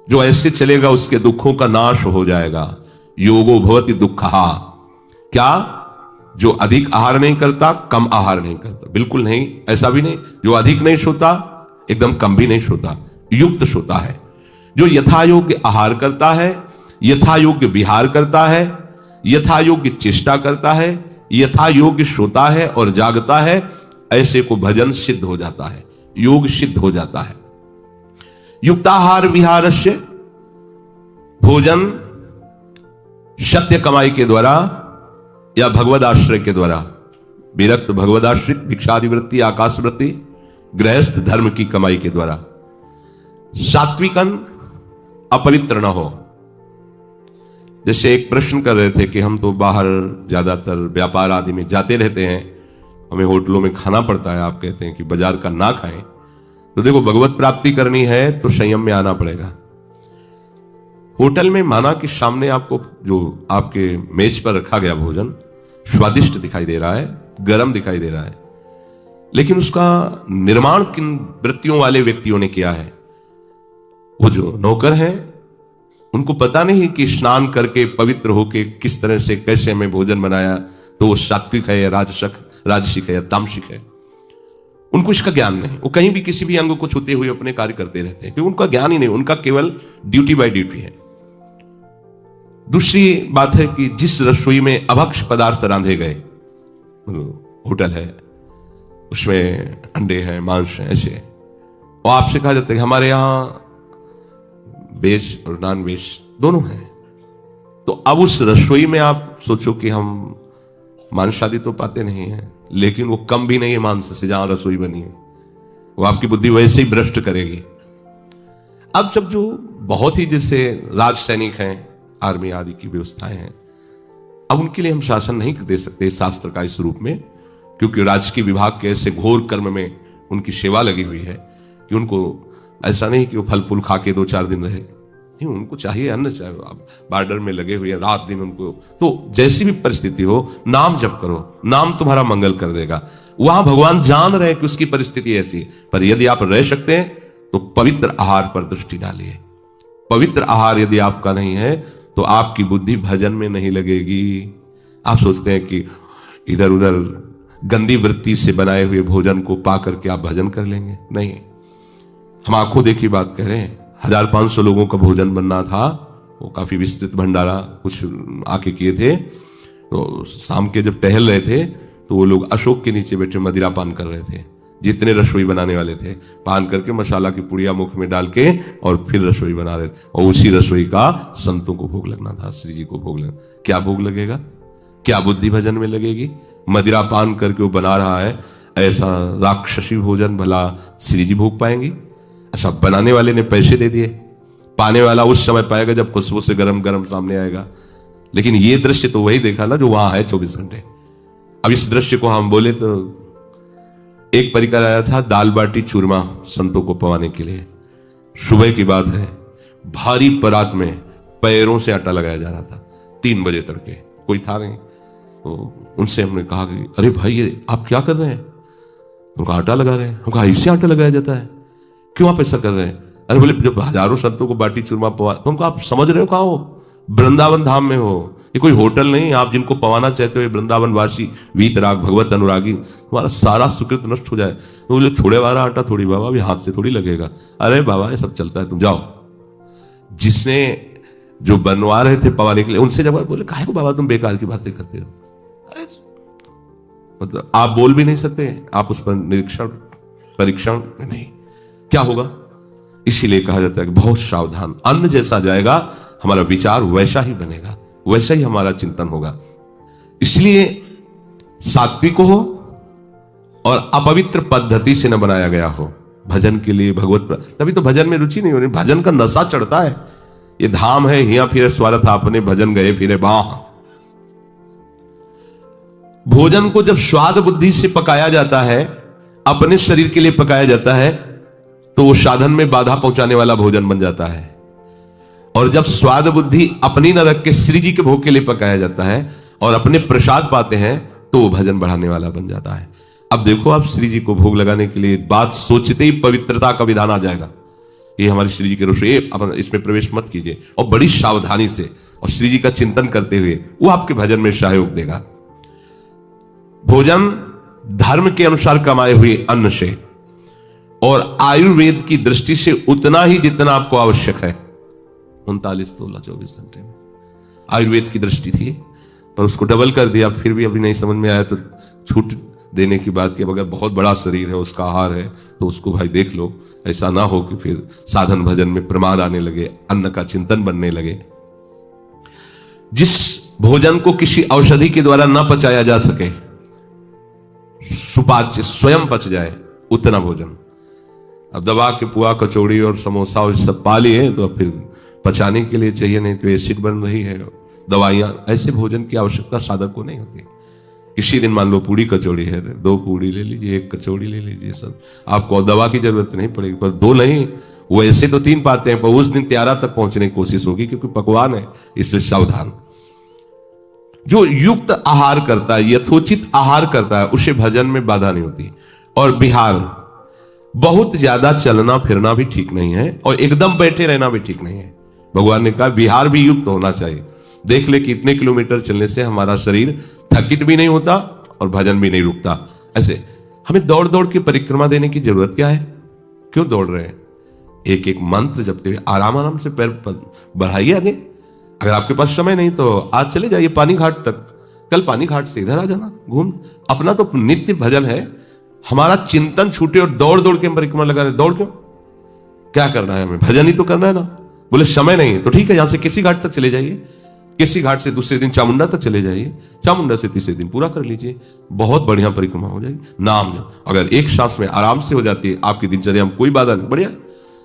जो ऐसे चलेगा उसके दुखों का नाश हो जाएगा। योगो भवति दुःखहा। क्या? जो अधिक आहार नहीं करता, कम आहार नहीं करता, बिल्कुल नहीं, ऐसा भी नहीं। जो अधिक नहीं सोता, एकदम कम भी नहीं सोता, युक्त सोता है। जो यथा योग्य आहार करता है, यथा योग्य विहार करता है, यथा योग्य चेष्टा करता है, यथा योग्य सोता है और जागता है, ऐसे को भजन सिद्ध हो जाता है, योग सिद्ध हो जाता है। युक्ताहार विहारस्य, भोजन सत्य कमाई के द्वारा या भगवद आश्रय के द्वारा, विरक्त भगवदाश्रित भिक्षादिवृत्ति, आकाशवृत्ति, गृहस्थ धर्म की कमाई के द्वारा। सात्विकन अपवित्र न हो। जैसे एक प्रश्न कर रहे थे कि हम तो बाहर ज्यादातर व्यापार आदि में जाते रहते हैं, हमें होटलों में खाना पड़ता है, आप कहते हैं कि बाजार का ना खाएं। तो देखो, भगवत प्राप्ति करनी है तो संयम में आना पड़ेगा। होटल में माना कि सामने आपको जो आपके मेज पर रखा गया भोजन स्वादिष्ट दिखाई दे रहा है, गर्म दिखाई दे रहा है, लेकिन उसका निर्माण किन वृत्तियों वाले व्यक्तियों ने किया है? वो जो नौकर हैं, उनको पता नहीं कि स्नान करके पवित्र होके किस तरह से कैसे हमें भोजन बनाया, तो वो सात्विक है या राजसिक है या तामसिक है। उनको इसका ज्ञान नहीं। वो कहीं भी किसी भी अंग को छूते हुए अपने कार्य करते रहते हैं, क्योंकि उनका ज्ञान ही नहीं, उनका केवल ड्यूटी बाय ड्यूटी है। दूसरी बात है कि जिस रसोई में अभक्ष पदार्थ रांधे गए, होटल है, उसमें अंडे हैं, मांस है, ऐसे, और आपसे कहा जाता है कि हमारे यहां वेज और नॉन वेज दोनों हैं, तो अब उस रसोई में आप सोचो कि हम मांसादी तो पाते नहीं हैं, लेकिन वो कम भी नहीं है मांस से जहां रसोई बनी है। वो आपकी बुद्धि वैसे ही भ्रष्ट करेगी। अब जब जो बहुत ही जैसे राज सैनिक हैं, आर्मी आदि की व्यवस्थाएं हैं, अब उनके लिए हम शासन नहीं दे सकते शास्त्र का इस रूप में, क्योंकि राजकीय विभाग के ऐसे घोर कर्म में उनकी सेवा लगी हुई है कि उनको ऐसा नहीं कि वो फल फूल खा के 2-4 दिन रहे, नहीं, उनको चाहिए अन्न, चाहे आप बॉर्डर में लगे हुए हैं रात दिन उनको। तो जैसी भी परिस्थिति हो, नाम जप करो, नाम तुम्हारा मंगल कर देगा। वहां भगवान जान रहे हैं कि उसकी परिस्थिति ऐसी है, पर यदि आप रह सकते हैं तो पवित्र आहार पर दृष्टि डालिए। पवित्र आहार यदि आपका नहीं है तो आपकी बुद्धि भजन में नहीं लगेगी। आप सोचते हैं कि इधर उधर गंदी वृत्ति से बनाए हुए भोजन को पा करके आप भजन कर लेंगे, नहीं। हम आंखों देखी बात कह रहे हैं। 1500 लोगों का भोजन बनना था, वो काफी विस्तृत भंडारा कुछ आके किए थे। तो शाम के जब टहल रहे थे तो वो लोग अशोक के नीचे बैठे मदिरा पान कर रहे थे। जितने रसोई बनाने वाले थे, पान करके मसाला की पुड़िया मुख में डाल के और फिर रसोई बना रहे थे, और उसी रसोई का संतों को भोग लगना था, श्री जी को भोग लगना। क्या भोग लगेगा? क्या बुद्धि भजन में लगेगी? मदिरा पान करके वो बना रहा है, ऐसा राक्षसी भोजन भला श्री जी भोग पाएंगी? अच्छा, बनाने वाले ने पैसे दे दिए, पाने वाला उस समय पाएगा जब खुशबू से गरम गरम सामने आएगा। लेकिन ये दृश्य तो वही देखा ना जो वहां है 24 घंटे। अब इस दृश्य को हम बोले तो एक परिकर आया था दाल बाटी चूरमा संतों को पवाने के लिए। सुबह की बात है, भारी परात में पैरों से आटा लगाया जा रहा था, 3 बजे तड़के, कोई था नहीं। तो उनसे हमने कहा कि अरे भाई, ये आप क्या कर रहे हैं? उनका आटा लगा रहे हैं। उनका इससे आटा लगाया जाता है, क्यों आप ऐसा कर रहे हैं? अरे बोले, जब हजारों संतों को बाटी चूरमा पवा, तो उनको आप समझ रहे हो कहाँ हो? वृंदावन धाम में हो, ये कोई होटल नहीं। आप जिनको पवाना चाहते हो वृंदावन वासी वीतराग भगवत अनुरागी, तुम्हारा सारा सुकृत नष्ट हो जाए। तो बोले, थोड़े वाला आटा थोड़ी बाबा, अभी हाथ से थोड़ी लगेगा। अरे बाबा, ये सब चलता है, तुम जाओ। जिसने जो बनवा रहे थे पवाने के लिए, उनसे जब बोले, काहे को बाबा तुम बेकार की बातें करते हो? अरे मतलब आप बोल भी नहीं सकते, आप उस पर निरीक्षण परीक्षण नहीं, क्या होगा? इसीलिए कहा जाता है कि बहुत सावधान। अन्न जैसा जाएगा हमारा विचार वैसा ही बनेगा, वैसा ही हमारा चिंतन होगा। इसलिए सात्विक हो और अपवित्र पद्धति से न बनाया गया हो भजन के लिए। भगवत तभी तो भजन में रुचि नहीं हो रही, भजन का नशा चढ़ता है। ये धाम है, हिया फिरे स्वार्थ आपने, भजन गए फिरे बाह। भोजन को जब स्वाद बुद्धि से पकाया जाता है, अपने शरीर के लिए पकाया जाता है, तो वो साधन में बाधा पहुंचाने वाला भोजन बन जाता है। और जब स्वाद बुद्धि अपनी न रख के श्री जी के भोग के लिए पकाया जाता है और अपने प्रसाद पाते हैं, तो वो भजन बढ़ाने वाला बन जाता है। अब देखो, आप श्री जी को भोग लगाने के लिए बात सोचते ही पवित्रता का विधान आ जाएगा। ये हमारी श्री जी के रसोई, अपन इसमें प्रवेश मत कीजिए, और बड़ी सावधानी से और श्री जी का चिंतन करते हुए वो आपके भजन में सहयोग देगा। भोजन धर्म के अनुसार कमाए हुए अन्न से और आयुर्वेद की दृष्टि से उतना ही जितना आपको आवश्यक है। 39 तोला 24 घंटे में आयुर्वेद की दृष्टि थी, पर उसको डबल कर दिया। फिर भी अभी नहीं समझ में आया तो छूट देने की बात की। अगर बहुत बड़ा शरीर है, उसका आहार है, तो उसको भाई देख लो, ऐसा ना हो कि फिर साधन भजन में प्रमाद आने लगे, अन्न का चिंतन बनने लगे। जिस भोजन को किसी औषधि के द्वारा न पचाया जा सके, सुपाच्य स्वयं पच जाए, उतना भोजन। अब दबा के पुआ कचौड़ी और समोसा और सब पा लिए तो फिर पचाने के लिए चाहिए, नहीं तो एसिड बन रही है, दवाइयां। ऐसे भोजन की आवश्यकता साधक को नहीं होती। किसी दिन मान लो पूड़ी कचौड़ी है, 2 पूड़ी ले लीजिए, 1 कचौड़ी ले लीजिए, सब आपको दवा की जरूरत नहीं पड़ेगी। पर 2 नहीं, वो ऐसे तो 3 पाते हैं, पर उस दिन 13 तक पहुंचने की कोशिश होगी, क्योंकि पकवान है, इससे सावधान। जो युक्त आहार करता है, यथोचित आहार करता है, उसे भजन में बाधा नहीं होती। और बिहार, बहुत ज्यादा चलना फिरना भी ठीक नहीं है और एकदम बैठे रहना भी ठीक नहीं है। भगवान ने कहा विहार भी युक्त होना चाहिए। देख ले कि इतने किलोमीटर चलने से हमारा शरीर थकित भी नहीं होता और भजन भी नहीं रुकता। ऐसे हमें दौड़ दौड़ के परिक्रमा देने की जरूरत क्या है? क्यों दौड़ रहे हैं? एक एक मंत्र जपते हुए आराम आराम से पैर बढ़ाइए आगे। अगर आपके पास समय नहीं तो आज चले जाइए पानी घाट तक, कल पानी घाट से इधर आ जाना घूम। अपना तो नित्य भजन है। हमारा चिंतन छूटे और दौड़ दौड़ के हम परिक्रमा लगा रहे। दौड़ क्यों? क्या करना है हमें? भजन ही तो करना है ना। बोले समय नहीं है तो ठीक है, यहां से किसी घाट तक चले जाइए, किसी घाट से दूसरे दिन चामुंडा तक चले जाइए, चामुंडा से तीसरे दिन पूरा कर लीजिए, बहुत बढ़िया परिक्रमा हो जाएगी। नाम अगर एक सांस में आराम से हो जाती है, आपकी दिनचर्या में कोई बाधा नहीं, बढ़िया।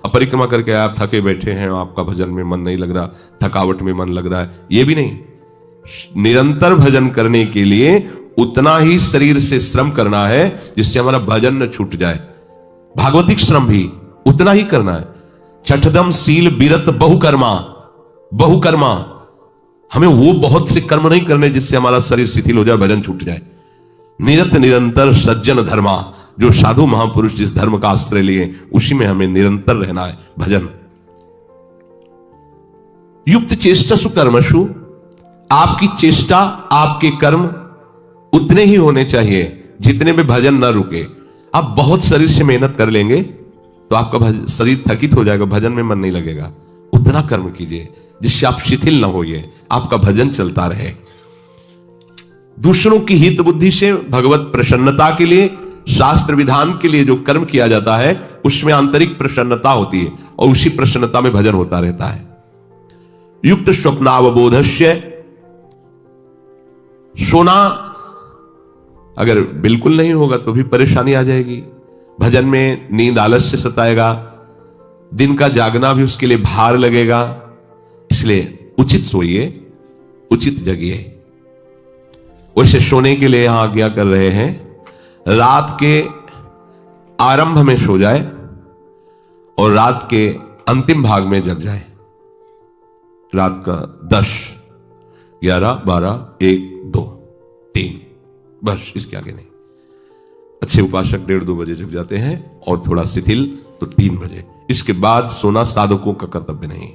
अब परिक्रमा करके आप थके बैठे हैं, आपका भजन में मन नहीं लग रहा, थकावट में मन लग रहा है, ये भी नहीं। निरंतर भजन करने के लिए उतना ही शरीर से श्रम करना है जिससे हमारा भजन न छूट जाए। भागवतिक श्रम भी उतना ही करना है। छठदम सील बिरत बहुकर्मा, बहुकर्मा। हमें वो बहुत से कर्म नहीं करने जिससे हमारा शरीर शिथिल हो जाए, भजन छूट जाए। निरत निरंतर सज्जन धर्मा, जो साधु महापुरुष जिस धर्म का आश्रय लिए उसी में हमें निरंतर रहना है। भजन युक्त चेष्टसु कर्मसु, आपकी चेष्टा आपके कर्म उतने ही होने चाहिए जितने में भजन न रुके। आप बहुत शरीर से मेहनत कर लेंगे तो आपका शरीर थकित हो जाएगा, भजन में मन नहीं लगेगा। उतना कर्म कीजिए जिससे आप शिथिल न होइए, आपका भजन चलता रहे। दूसरों की हित बुद्धि से भगवत प्रसन्नता के लिए, शास्त्र विधान के लिए जो कर्म किया जाता है उसमें आंतरिक प्रसन्नता होती है और उसी प्रसन्नता में भजन होता रहता है। युक्त स्वप्नावबोधस्य, सोना अगर बिल्कुल नहीं होगा तो भी परेशानी आ जाएगी। भजन में नींद आलस्य सताएगा, दिन का जागना भी उसके लिए भार लगेगा। इसलिए उचित सोइए, उचित जगिए। वैसे सोने के लिए यहां आज्ञा कर रहे हैं, रात के आरंभ में सो जाए और रात के अंतिम भाग में जग जाए। रात का 10, 11, 12, 1, 2, 3, बस इसके आगे नहीं। अच्छे उपासक 1:30-2 बजे जग जाते हैं और थोड़ा शिथिल तो 3 बजे। इसके बाद सोना साधकों का कर्तव्य नहीं।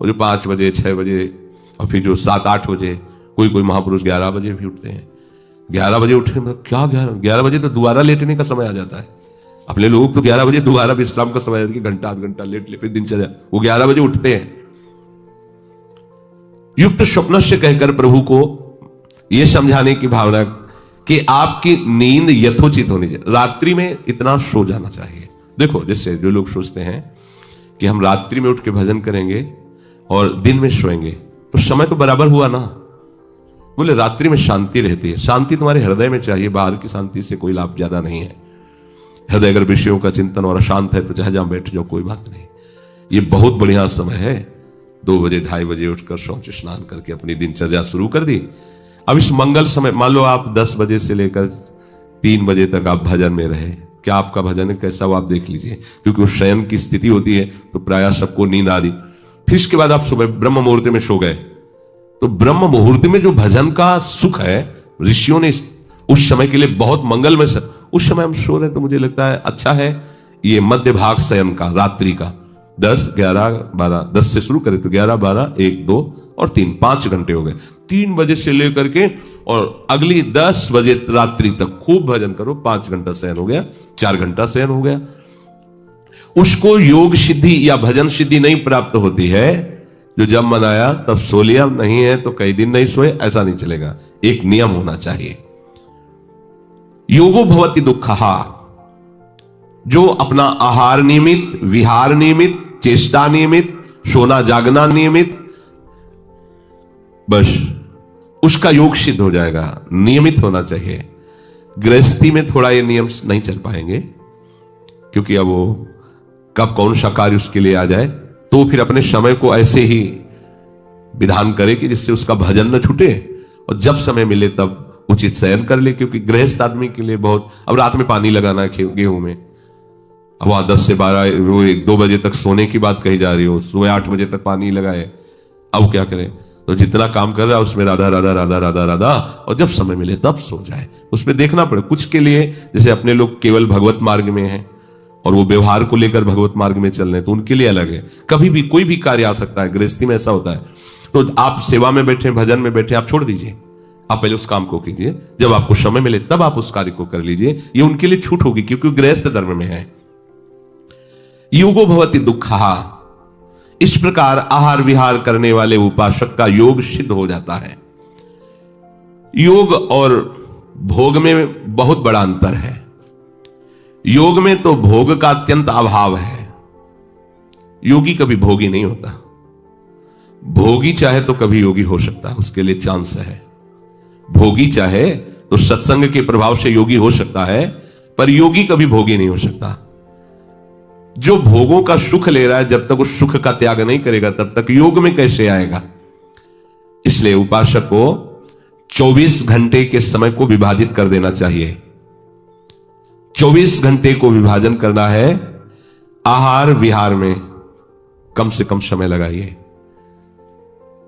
और जो 5 बजे 6 बजे और फिर जो 7-8 बजे, कोई महापुरुष 11 बजे भी उठते हैं। 11 बजे उठे मतलब क्या? 11 बजे तो दोबारा लेटने का समय आ जाता है। अपने लोग तो 11 बजे दोबारा विश्राम का समय है, घंटा आध घंटा लेट ले, फिर दिनचर्या। वो 11 बजे उठते हैं। युक्त स्वप्न से कहकर प्रभु को यह समझाने की भावना कि आपकी नींद यथोचित होनी चाहिए। रात्रि में इतना सो जाना चाहिए। देखो, जैसे जो लोग सोचते हैं कि हम रात्रि में उठ के भजन करेंगे और दिन में सोएंगे तो समय तो बराबर हुआ ना। बोले रात्रि में शांति रहती है। शांति तुम्हारे हृदय में चाहिए, बाहर की शांति से कोई लाभ ज्यादा नहीं है। हृदय अगर विषयों का चिंतन और अशांत है तो चाहे जहां बैठ जाओ, कोई बात नहीं। ये बहुत बढ़िया समय है। 2 बजे 2:30 बजे उठकर शौच स्नान करके अपनी दिनचर्या शुरू कर दी। अब इस मंगल समय, मान लो आप 10 बजे से लेकर 3 बजे तक आप भजन में रहे, क्या आपका भजन कैसा वो आप देख लीजिए। क्योंकि वो शयन की स्थिति होती है तो प्रायः सबको नींद आ रही। फिर इसके बाद आप सुबह ब्रह्म मुहूर्त में सो गए तो ब्रह्म मुहूर्त में जो भजन का सुख है, ऋषियों ने उस समय के लिए बहुत मंगलमय, उस समय हम सो रहे तो मुझे लगता है अच्छा है ये मध्य भाग शयन का, रात्रि का। 10, 11, 12, 10 से शुरू करें तो 11, 12, 1, 2 और 3, 5 घंटे हो गए। 3 बजे से लेकर के और अगली 10 बजे रात्रि तक खूब भजन करो। 5 घंटा शयन हो गया, 4 घंटा शयन हो गया। उसको योग सिद्धि या भजन सिद्धि नहीं प्राप्त होती है जो जब मन आया तब सो लिया, नहीं है तो कई दिन नहीं सोए, ऐसा नहीं चलेगा। एक नियम होना चाहिए। योगो भवति दुःखः, जो अपना आहार नियमित, विहार नियमित, चेष्टा नियमित, सोना जागना नियमित, बस उसका योग सिद्ध हो जाएगा। नियमित होना चाहिए। गृहस्थी में थोड़ा ये नियम नहीं चल पाएंगे, क्योंकि अब वो कब कौन सा कार्य उसके लिए आ जाए, तो फिर अपने समय को ऐसे ही विधान करे कि जिससे उसका भजन न छूटे, और जब समय मिले तब उचित शयन कर ले। क्योंकि गृहस्थ आदमी के लिए बहुत, अब रात में पानी लगाना है गेहूं में, अब वहां 10 से 12 वो 1-2 बजे तक सोने की बात कही जा रही हो, सुबह 8 बजे तक पानी लगाए, अब क्या करें? तो जितना काम कर रहा है उसमें राधा राधा राधा राधा राधा, और जब समय मिले तब सो जाए। उसमें देखना पड़े। कुछ के लिए, जैसे अपने लोग केवल भगवत मार्ग में हैं और वो व्यवहार को लेकर भगवत मार्ग में चल रहे हैं, तो उनके लिए अलग है। कभी भी कोई भी कार्य आ सकता है, गृहस्थी में ऐसा होता है। तो आप सेवा में बैठे, भजन में बैठे, आप छोड़ दीजिए, आप पहले उस काम को कीजिए, जब आपको समय मिले तब आप उस कार्य को कर लीजिए। ये उनके लिए छूट होगी, क्योंकि गृहस्थ धर्म में है। योगो भवति दुःखः, इस प्रकार आहार विहार करने वाले उपासक का योग सिद्ध हो जाता है। योग और भोग में बहुत बड़ा अंतर है। योग में तो भोग का अत्यंत अभाव है। योगी कभी भोगी नहीं होता। भोगी चाहे तो कभी योगी हो सकता है, उसके लिए चांस है। भोगी चाहे तो सत्संग के प्रभाव से योगी हो सकता है, पर योगी कभी भोगी नहीं हो सकता। जो भोगों का सुख ले रहा है, जब तक उस सुख का त्याग नहीं करेगा तब तक योग में कैसे आएगा? इसलिए उपासक को 24 घंटे के समय को विभाजित कर देना चाहिए। 24 घंटे को विभाजन करना है। आहार विहार में कम से कम समय लगाइए।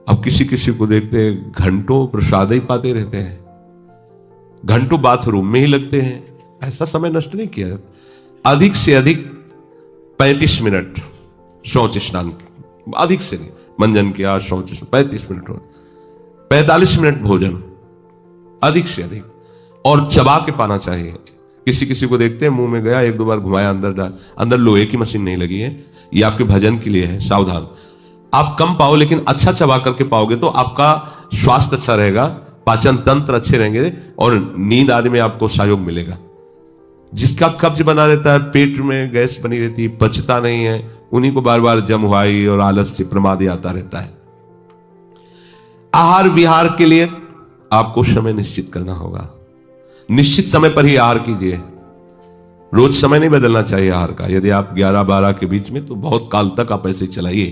अब किसी किसी को देखते हैं घंटों प्रसाद ही पाते रहते हैं, घंटों बाथरूम में ही लगते हैं। ऐसा समय नष्ट नहीं किया। अधिक से अधिक 35 मिनट शौच स्नान, अधिक से नहीं, मंजन किया, शौच, 35 मिनट, 45 मिनट भोजन, अधिक से अधिक, और चबा के पाना चाहिए। किसी किसी को देखते हैं मुंह में गया, 1-2 बार घुमाया, अंदर डाल, अंदर लोहे की मशीन नहीं लगी है, ये आपके भजन के लिए है, सावधान। आप कम पाओ लेकिन अच्छा चबा करके पाओगे तो आपका स्वास्थ्य अच्छा रहेगा, पाचन तंत्र अच्छे रहेंगे और नींद आदि में आपको सहयोग मिलेगा। जिसका कब्ज बना रहता है, पेट में गैस बनी रहती है, पचता नहीं है, उन्हीं को बार बार जमुहाई और आलस से प्रमाद आता रहता है। आहार विहार के लिए आपको समय निश्चित करना होगा। निश्चित समय पर ही आहार कीजिए। रोज समय नहीं बदलना चाहिए आहार का। यदि आप 11-12 के बीच में, तो बहुत काल तक आप ऐसे चलाइए।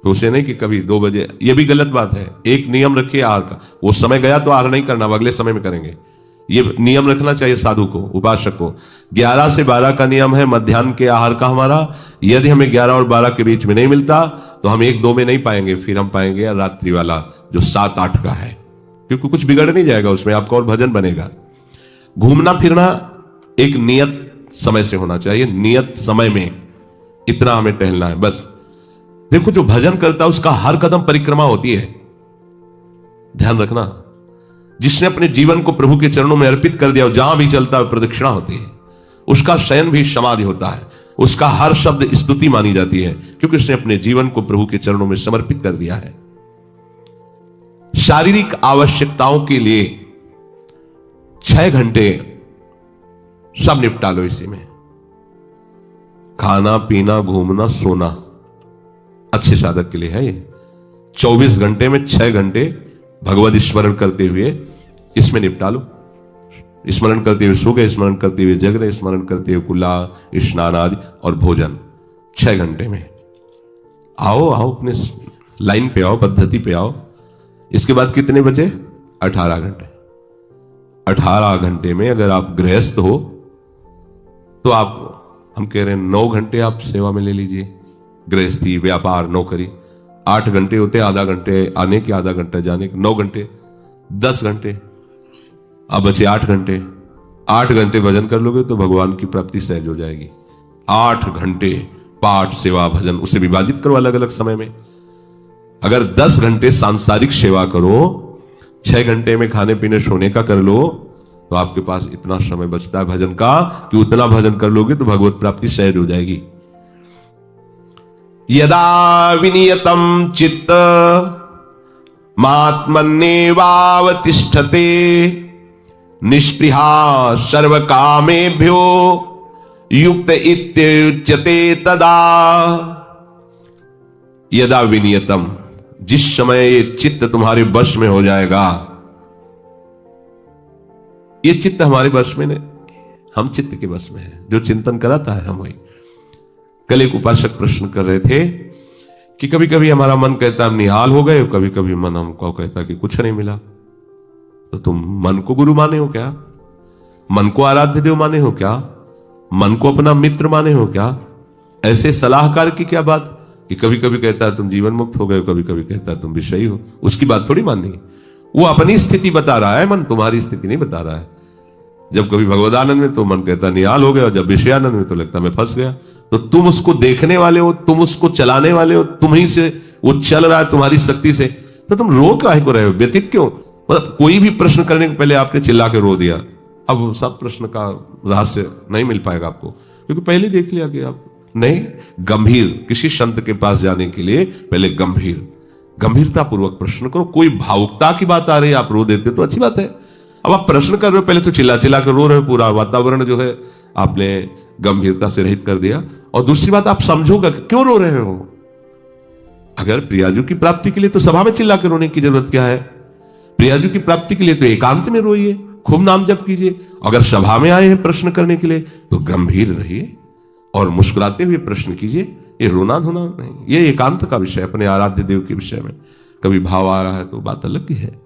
तो उसे नहीं कि कभी 2 बजे, यह भी गलत बात है। एक नियम रखिए आहार का, वो समय गया तो आहार नहीं करना, अगले समय में करेंगे। ये नियम रखना चाहिए साधु को, उपासक को। 11 से 12 का नियम है मध्याह्न के आहार का हमारा। यदि हमें 11 और 12 के बीच में नहीं मिलता तो हम 1-2 में नहीं पाएंगे, फिर हम पाएंगे रात्रि वाला जो 7-8 का है, क्योंकि कुछ बिगड़ नहीं जाएगा उसमें, आपका और भजन बनेगा। घूमना फिरना एक नियत समय से होना चाहिए। नियत समय में इतना हमें टहलना है बस। देखो, जो भजन करता है उसका हर कदम परिक्रमा होती है, ध्यान रखना। जिसने अपने जीवन को प्रभु के चरणों में अर्पित कर दिया, जहां भी चलता है प्रदक्षिणा होती है। उसका शयन भी समाधि होता है, उसका हर शब्द स्तुति मानी जाती है, क्योंकि उसने अपने जीवन को प्रभु के चरणों में समर्पित कर दिया है। शारीरिक आवश्यकताओं के लिए 6 घंटे सब निपटा लो इसी में। खाना पीना घूमना सोना अच्छे साधक के लिए है ये। 24 घंटे में 6 घंटे भगवत स्मरण करते हुए इसमें निपटा लो। स्मरण करते हुए सो गए, स्मरण करते हुए जग रहे, स्मरण करते हुए कुल्ला स्नान आदि और भोजन 6 घंटे में। आओ अपने लाइन पे आओ, पद्धति पे आओ। इसके बाद कितने बचे? 18 घंटे। 18 घंटे में अगर आप गृहस्थ हो तो हम कह रहे हैं 9 घंटे आप सेवा में ले लीजिए। गृहस्थी, व्यापार, नौकरी 8 घंटे होते, आधा घंटे आने के, आधा घंटा जाने के, 9 घंटे, 10 घंटे। अब बचे 8 घंटे। 8 घंटे भजन कर लोगे तो भगवान की प्राप्ति सहज हो जाएगी। 8 घंटे पाठ सेवा भजन उसे विभाजित करो अलग अलग समय में। अगर 10 घंटे सांसारिक सेवा करो, 6 घंटे में खाने पीने सोने का कर लो, तो आपके पास इतना समय बचता है भजन का कि उतना भजन कर लोगे तो भगवत प्राप्ति सहज हो जाएगी। यदा विनियतम चित्त मात्मन्येवावतिष्ठते निष्पृहा सर्व कामेभ्यो युक्त इत्युच्यते तदा। यदा विनियतम, जिस समय ये चित्त तुम्हारे वश में हो जाएगा। ये चित्त हमारे वश में नहीं, हम चित्त के वश में है। जो चिंतन कराता है हम वही। कल एक उपासक प्रश्न कर रहे थे कि कभी कभी हमारा मन कहता हम निहाल हो गए, कभी कभी मन हमको कहता कि कुछ नहीं मिला। तो तुम मन को गुरु माने हो क्या? मन को आराध्य देव माने हो क्या? मन को अपना मित्र माने हो क्या? ऐसे सलाहकार की क्या बात कि कभी कभी कहता है तुम जीवन मुक्त हो गए, कभी कभी कहता है तुम विषयी हो। उसकी बात थोड़ी माननी है। वो अपनी स्थिति बता रहा है, मन तुम्हारी स्थिति नहीं बता रहा है। जब कभी भगवदानंद में तो मन कहता निहाल हो गया, और जब विषयानंद में तो लगता मैं फंस गया। तो तुम उसको देखने वाले हो, तुम उसको चलाने वाले हो, तुम ही से वो चल रहा है तुम्हारी शक्ति से, तो तुम रो काहे को रहे हो? व्यतीत क्यों? मतलब कोई भी प्रश्न करने के पहले आपने चिल्ला के रो दिया। अब सब प्रश्न का रहस्य नहीं मिल पाएगा आपको, क्योंकि पहले देख लिया कि आप नहीं। गंभीर, किसी संत के पास जाने के लिए पहले गंभीरता पूर्वक प्रश्न करो। कोई भावुकता की बात आ रही है, आप रो देते तो अच्छी बात है। अब आप प्रश्न कर रहे हो, पहले तो चिल्ला चिल्ला कर रो रहे हो, पूरा वातावरण जो है आपने गंभीरता से रहित कर दिया। और दूसरी बात, आप समझोगा क्यों रो रहे हो। अगर प्रियाजू की प्राप्ति के लिए तो सभा में चिल्ला कर रोने की जरूरत क्या है? प्रियाजू की प्राप्ति के लिए तो एकांत में रोइए, खूब नाम जप कीजिए। अगर सभा में आए हैं प्रश्न करने के लिए तो गंभीर रहिए और मुस्कुराते हुए प्रश्न कीजिए। ये रोना धोना नहीं, ये एकांत का विषय, अपने आराध्य देव के विषय में। कभी भाव आ रहा है तो बात अलग की है।